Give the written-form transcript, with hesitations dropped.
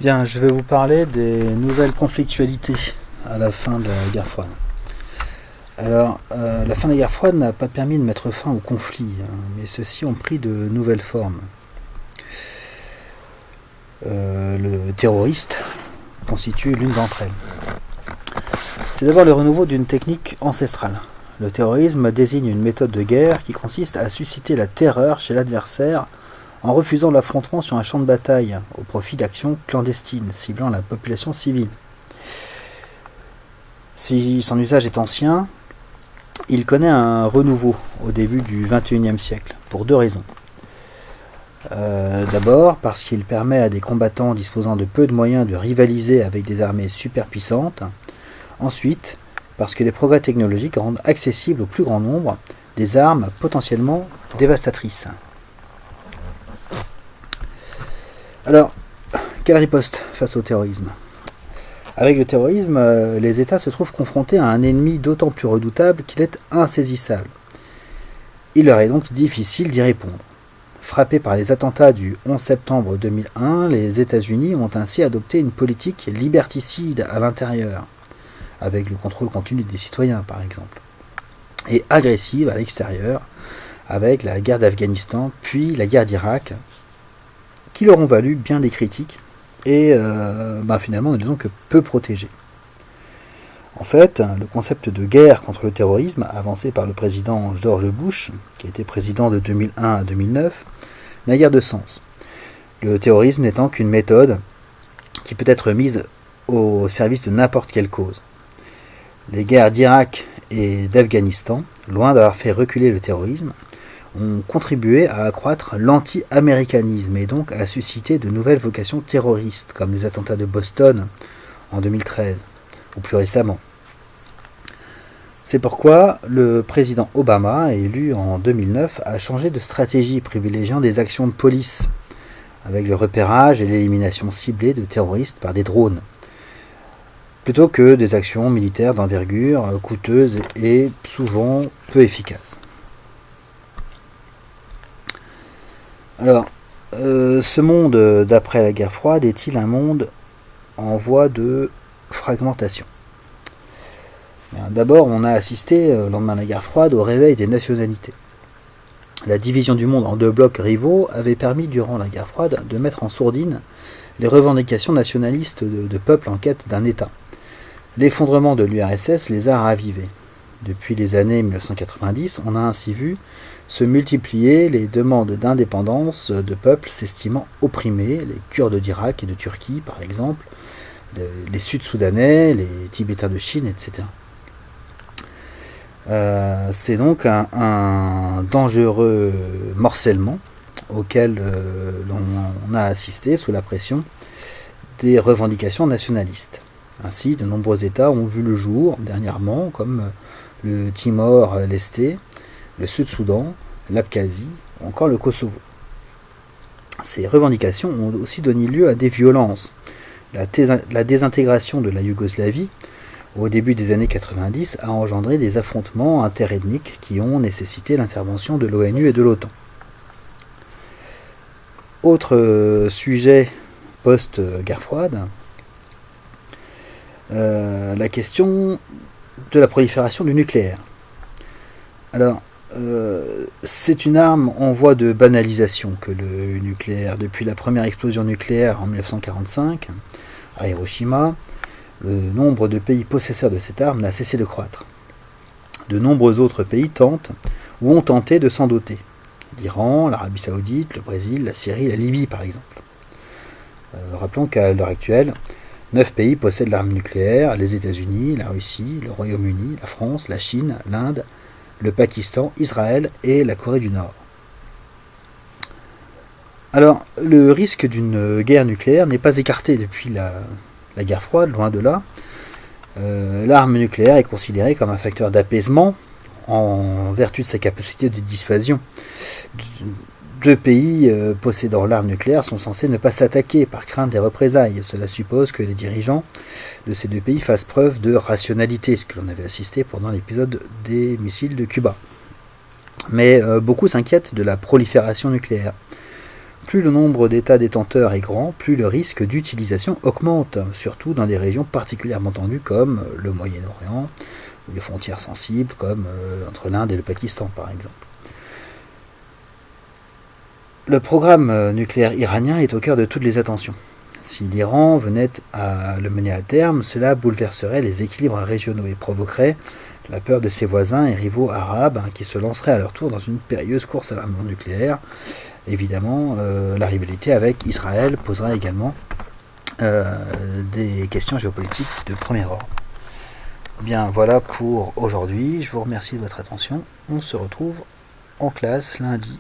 Bien, je vais vous parler des nouvelles conflictualités à la fin de la guerre froide. Alors, la fin de la guerre froide n'a pas permis de mettre fin au conflit, mais ceux-ci ont pris de nouvelles formes. Le terroriste constitue l'une d'entre elles. C'est d'abord le renouveau d'une technique ancestrale. Le terrorisme désigne une méthode de guerre qui consiste à susciter la terreur chez l'adversaire en refusant l'affrontement sur un champ de bataille au profit d'actions clandestines ciblant la population civile. Si son usage est ancien, il connaît un renouveau au début du XXIe siècle, pour deux raisons. D'abord parce qu'il permet à des combattants disposant de peu de moyens de rivaliser avec des armées superpuissantes. Ensuite, parce que les progrès technologiques rendent accessibles au plus grand nombre des armes potentiellement dévastatrices. Alors, quelle riposte face au terrorisme ? Avec le terrorisme, les États se trouvent confrontés à un ennemi d'autant plus redoutable qu'il est insaisissable. Il leur est donc difficile d'y répondre. Frappés par les attentats du 11 septembre 2001, les États-Unis ont ainsi adopté une politique liberticide à l'intérieur, avec le contrôle continu des citoyens par exemple, et agressive à l'extérieur, avec la guerre d'Afghanistan, puis la guerre d'Irak, qui leur ont valu bien des critiques, et finalement ne les ont que peu protégés. En fait, le concept de guerre contre le terrorisme, avancé par le président George Bush, qui a été président de 2001 à 2009, n'a guère de sens. Le terrorisme n'étant qu'une méthode qui peut être mise au service de n'importe quelle cause. Les guerres d'Irak et d'Afghanistan, loin d'avoir fait reculer le terrorisme, ont contribué à accroître l'anti-américanisme et donc à susciter de nouvelles vocations terroristes, comme les attentats de Boston en 2013, ou plus récemment. C'est pourquoi le président Obama, élu en 2009, a changé de stratégie, privilégiant des actions de police, avec le repérage et l'élimination ciblée de terroristes par des drones, plutôt que des actions militaires d'envergure, coûteuses et souvent peu efficaces. Alors, ce monde d'après la guerre froide est-il un monde en voie de fragmentation ? D'abord, on a assisté, au lendemain de la guerre froide, au réveil des nationalités. La division du monde en deux blocs rivaux avait permis, durant la guerre froide, de mettre en sourdine les revendications nationalistes de peuples en quête d'un État. L'effondrement de l'URSS les a ravivés. Depuis les années 1990, on a ainsi vu se multiplier les demandes d'indépendance de peuples s'estimant opprimés, les Kurdes d'Irak et de Turquie par exemple, les Sud-Soudanais, les Tibétains de Chine, etc. C'est donc un dangereux morcellement auquel on a assisté sous la pression des revendications nationalistes. Ainsi, de nombreux États ont vu le jour dernièrement, comme le Timor-Leste, le Sud-Soudan, l'Abkhazie ou encore le Kosovo. Ces revendications ont aussi donné lieu à des violences. La désintégration de la Yougoslavie au début des années 90 a engendré des affrontements interethniques qui ont nécessité l'intervention de l'ONU et de l'OTAN. Autre sujet post-guerre froide, la question de la prolifération du nucléaire. Alors, c'est une arme en voie de banalisation que le nucléaire. Depuis la première explosion nucléaire en 1945, à Hiroshima, le nombre de pays possesseurs de cette arme n'a cessé de croître. De nombreux autres pays tentent ou ont tenté de s'en doter. L'Iran, l'Arabie Saoudite, le Brésil, la Syrie, la Libye par exemple. Rappelons qu'à l'heure actuelle, 9 pays possèdent l'arme nucléaire: les États-Unis, la Russie, le Royaume-Uni, la France, la Chine, l'Inde, le Pakistan, Israël et la Corée du Nord. Alors, le risque d'une guerre nucléaire n'est pas écarté depuis la guerre froide, loin de là. L'arme nucléaire est considérée comme un facteur d'apaisement en vertu de sa capacité de dissuasion. Deux pays possédant l'arme nucléaire sont censés ne pas s'attaquer par crainte des représailles. Cela suppose que les dirigeants de ces deux pays fassent preuve de rationalité, ce que l'on avait assisté pendant l'épisode des missiles de Cuba. Mais beaucoup s'inquiètent de la prolifération nucléaire. Plus le nombre d'États détenteurs est grand, plus le risque d'utilisation augmente, surtout dans des régions particulièrement tendues comme le Moyen-Orient, ou les frontières sensibles comme entre l'Inde et le Pakistan par exemple. Le programme nucléaire iranien est au cœur de toutes les attentions. Si l'Iran venait à le mener à terme, cela bouleverserait les équilibres régionaux et provoquerait la peur de ses voisins et rivaux arabes qui se lanceraient à leur tour dans une périlleuse course à l'armement nucléaire. Évidemment, la rivalité avec Israël posera également des questions géopolitiques de premier ordre. Bien, voilà pour aujourd'hui. Je vous remercie de votre attention. On se retrouve en classe lundi.